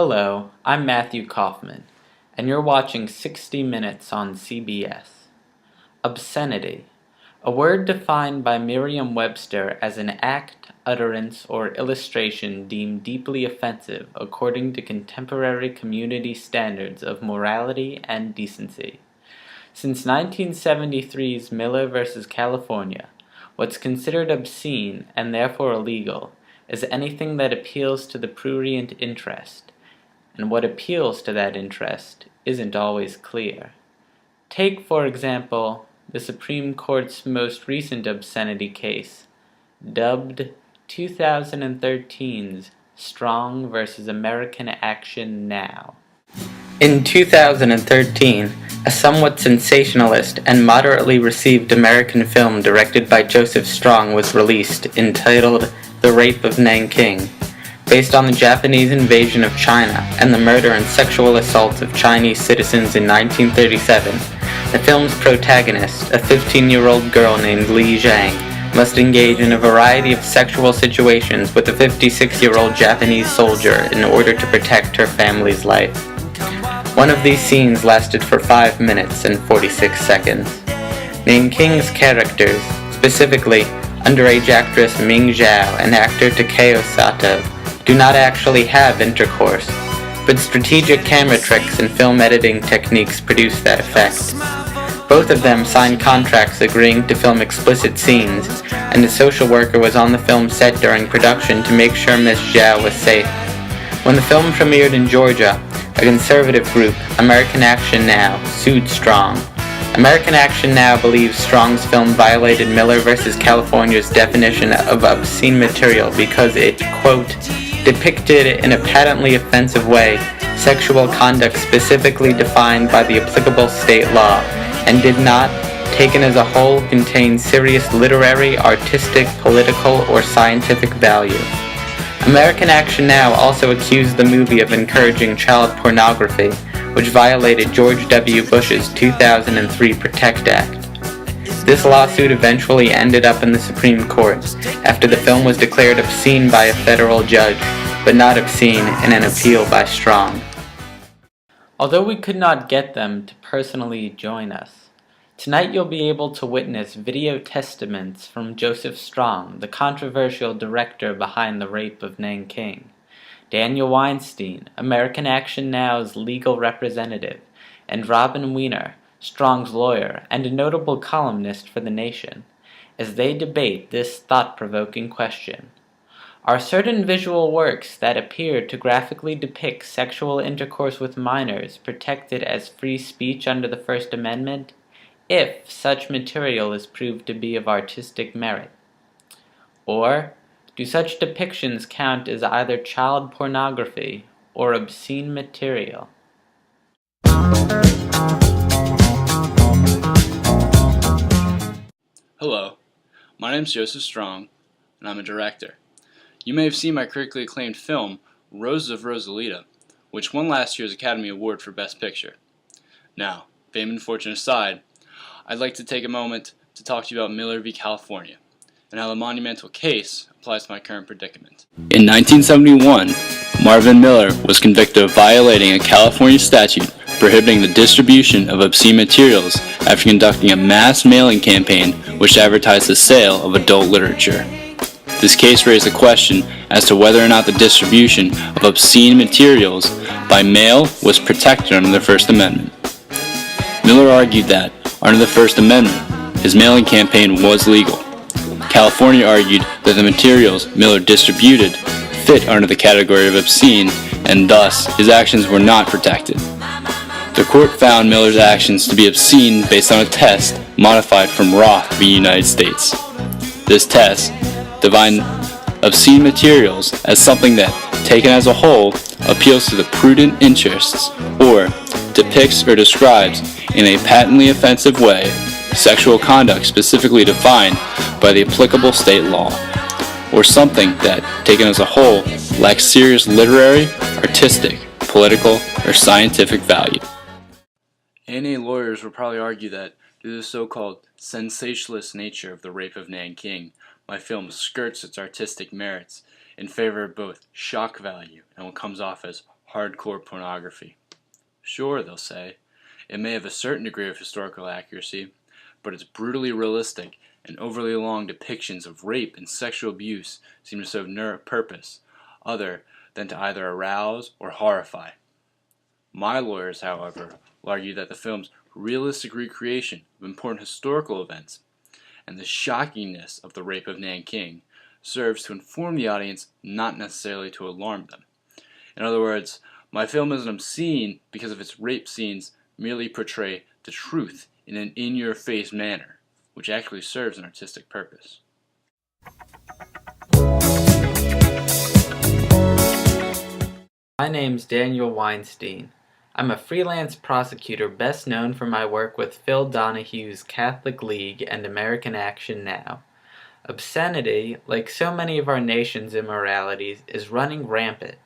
Hello, I'm Matthew Kaufman, and you're watching 60 Minutes on CBS. Obscenity, a word defined by Merriam-Webster as an act, utterance, or illustration deemed deeply offensive according to contemporary community standards of morality and decency. Since 1973's Miller v. California, what's considered obscene, and therefore illegal, is anything that appeals to the prurient interest, and what appeals to that interest isn't always clear. Take, for example, the Supreme Court's most recent obscenity case, dubbed 2013's Strong v. American Action Now. In 2013, a somewhat sensationalist and moderately received American film directed by Joseph Strong was released, entitled The Rape of Nanking. Based on the Japanese invasion of China and the murder and sexual assaults of Chinese citizens in 1937, the film's protagonist, a 15-year-old girl named Li Zhang, must engage in a variety of sexual situations with a 56-year-old Japanese soldier in order to protect her family's life. One of these scenes lasted for 5 minutes and 46 seconds. Nanking's characters, specifically underage actress Ming Zhao and actor Takeo Sato, do not actually have intercourse, but strategic camera tricks and film editing techniques produce that effect. Both of them signed contracts agreeing to film explicit scenes, and a social worker was on the film set during production to make sure Miss Zhao was safe. When the film premiered in Georgia, a conservative group, American Action Now, sued Strong. American Action Now believes Strong's film violated Miller v. California's definition of obscene material because it, quote, depicted in a patently offensive way sexual conduct specifically defined by the applicable state law, and did not, taken as a whole, contain serious literary, artistic, political, or scientific value. American Action Now also accused the movie of encouraging child pornography, which violated George W. Bush's 2003 PROTECT Act. This lawsuit eventually ended up in the Supreme Court after the film was declared obscene by a federal judge, but not obscene in an appeal by Strong. Although we could not get them to personally join us, tonight you'll be able to witness video testaments from Joseph Strong, the controversial director behind The Rape of Nanking, Daniel Weinstein, American Action Now's legal representative, and Robin Weiner, Strong's lawyer and a notable columnist for The Nation, as they debate this thought-provoking question. Are certain visual works that appear to graphically depict sexual intercourse with minors protected as free speech under the First Amendment, if such material is proved to be of artistic merit? Or do such depictions count as either child pornography or obscene material? Hello, my name is Joseph Strong, and I'm a director. You may have seen my critically acclaimed film, Roses of Rosalita, which won last year's Academy Award for Best Picture. Now, fame and fortune aside, I'd like to take a moment to talk to you about Miller v. California, and how the monumental case applies to my current predicament. In 1971, Marvin Miller was convicted of violating a California statute prohibiting the distribution of obscene materials after conducting a mass mailing campaign which advertised the sale of adult literature. This case raised a question as to whether or not the distribution of obscene materials by mail was protected under the First Amendment. Miller argued that, under the First Amendment, his mailing campaign was legal. California argued that the materials Miller distributed fit under the category of obscene, and thus his actions were not protected. The court found Miller's actions to be obscene based on a test modified from Roth v. United States. This test defined obscene materials as something that, taken as a whole, appeals to the prudent interests or depicts or describes in a patently offensive way sexual conduct specifically defined by the applicable state law, or something that, taken as a whole, lacks serious literary, artistic, political, or scientific value. A&A lawyers would probably argue that, due to the so-called sensationalist nature of The Rape of Nanking, my film skirts its artistic merits in favor of both shock value and what comes off as hardcore pornography. Sure, they'll say, it may have a certain degree of historical accuracy, but its brutally realistic and overly long depictions of rape and sexual abuse seem to serve no purpose other than to either arouse or horrify. My lawyers, however, will argue that the film's realistic recreation of important historical events and the shockingness of the rape of Nanking serves to inform the audience, not necessarily to alarm them. In other words, my film isn't obscene because of its rape scenes merely portray the truth in an in-your-face manner, which actually serves an artistic purpose. My name's Daniel Weinstein. I'm a freelance prosecutor best known for my work with Phil Donahue's Catholic League and American Action Now. Obscenity, like so many of our nation's immoralities, is running rampant.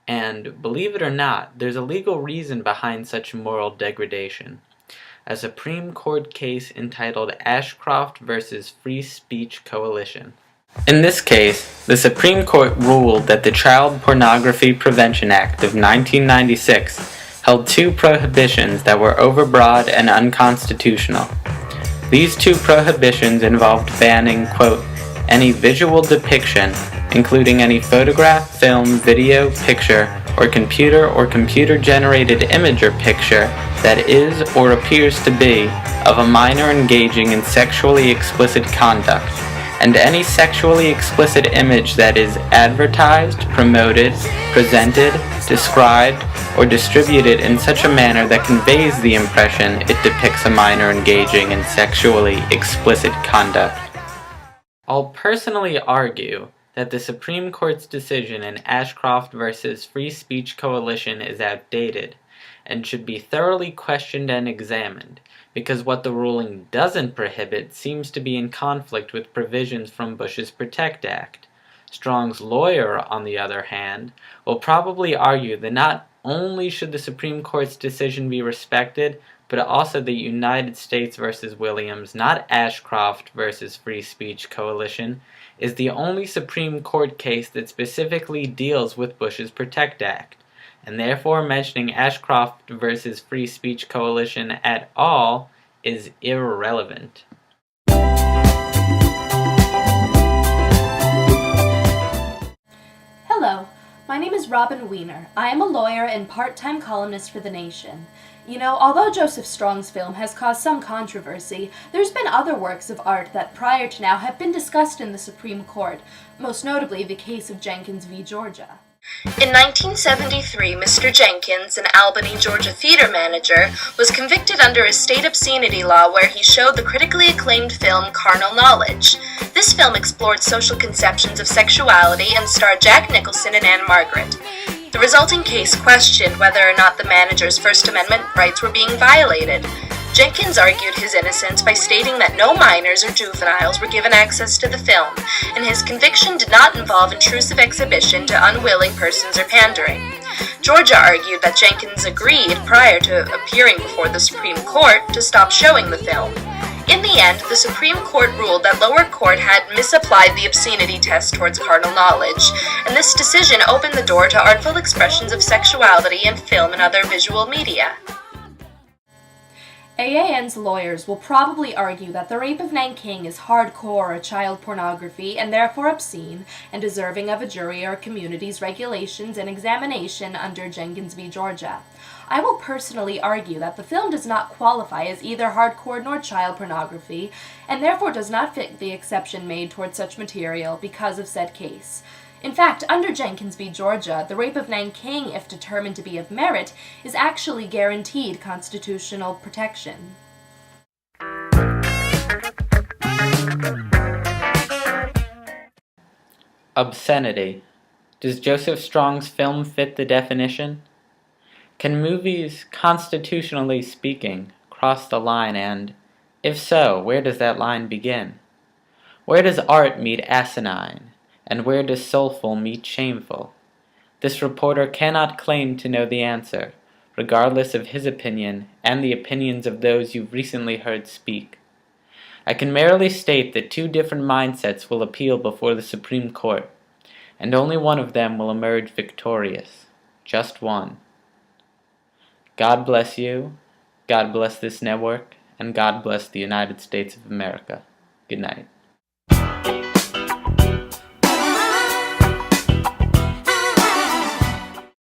And, believe it or not, there's a legal reason behind such moral degradation. A Supreme Court case entitled Ashcroft v. Free Speech Coalition. In this case, the Supreme Court ruled that the Child Pornography Prevention Act of 1996 held two prohibitions that were overbroad and unconstitutional. These two prohibitions involved banning, quote, any visual depiction, including any photograph, film, video, picture, or computer-generated image or picture that is or appears to be of a minor engaging in sexually explicit conduct, and any sexually explicit image that is advertised, promoted, presented, described, or distributed in such a manner that conveys the impression it depicts a minor engaging in sexually explicit conduct. I'll personally argue that the Supreme Court's decision in Ashcroft v. Free Speech Coalition is outdated and should be thoroughly questioned and examined, because what the ruling doesn't prohibit seems to be in conflict with provisions from Bush's PROTECT Act. Strong's lawyer, on the other hand, will probably argue that not only should the Supreme Court's decision be respected, but also the United States v. Williams, not Ashcroft v. Free Speech Coalition, is the only Supreme Court case that specifically deals with Bush's PROTECT Act, and therefore mentioning Ashcroft v. Free Speech Coalition at all is irrelevant. Hello, my name is Robin Weiner. I am a lawyer and part-time columnist for The Nation. You know, although Joseph Strong's film has caused some controversy, there's been other works of art that prior to now have been discussed in the Supreme Court, most notably the case of Jenkins v. Georgia. In 1973, Mr. Jenkins, an Albany, Georgia theater manager, was convicted under a state obscenity law where he showed the critically acclaimed film Carnal Knowledge. This film explored social conceptions of sexuality and starred Jack Nicholson and Anne Margaret. The resulting case questioned whether or not the manager's First Amendment rights were being violated. Jenkins argued his innocence by stating that no minors or juveniles were given access to the film, and his conviction did not involve intrusive exhibition to unwilling persons or pandering. Georgia argued that Jenkins agreed, prior to appearing before the Supreme Court, to stop showing the film. In the end, the Supreme Court ruled that lower court had misapplied the obscenity test towards carnal knowledge, and this decision opened the door to artful expressions of sexuality in film and other visual media. AAN's lawyers will probably argue that the rape of Nanking is hardcore child pornography and therefore obscene and deserving of a jury or a community's regulations and examination under Jenkins v. Georgia. I will personally argue that the film does not qualify as either hardcore nor child pornography and therefore does not fit the exception made toward such material because of said case. In fact, under Jenkins v. Georgia, the rape of Nanking, if determined to be of merit, is actually guaranteed constitutional protection. Obscenity. Does Joseph Strong's film fit the definition? Can movies, constitutionally speaking, cross the line, and, if so, where does that line begin? Where does art meet asinine? And where does soulful meet shameful? This reporter cannot claim to know the answer, regardless of his opinion and the opinions of those you've recently heard speak. I can merely state that two different mindsets will appeal before the Supreme Court, and only one of them will emerge victorious. just one. God bless you, God bless this network, and God bless the United States of America. Good night.